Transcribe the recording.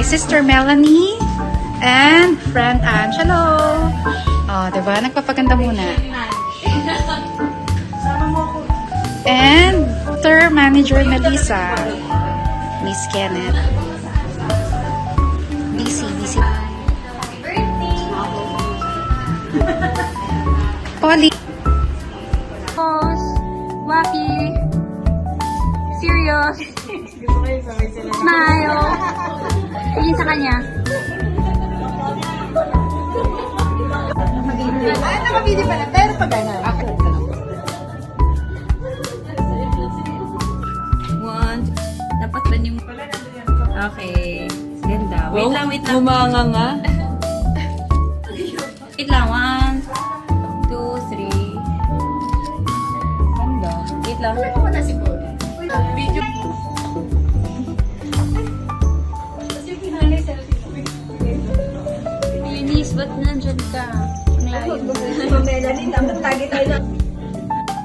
sister Melanie and friend Angelo. Oh, diba? Nagpapaganda muna. And tour manager Melissa. Miss Kenneth. Busy. Polly. Wacky. Serious. Smile. Tingin sa kanya. Ay, nakabili pala. Pero pag gano'n. One. Dapat ba yung... Okay. Ganda. Wait lang. Gumanga nga. Wait lang. 1, 2, 3. Ganda. Wait lang. Video. Linis, ba't nandyan ka? Ang layo. Melanie, dapat lagi tayo na.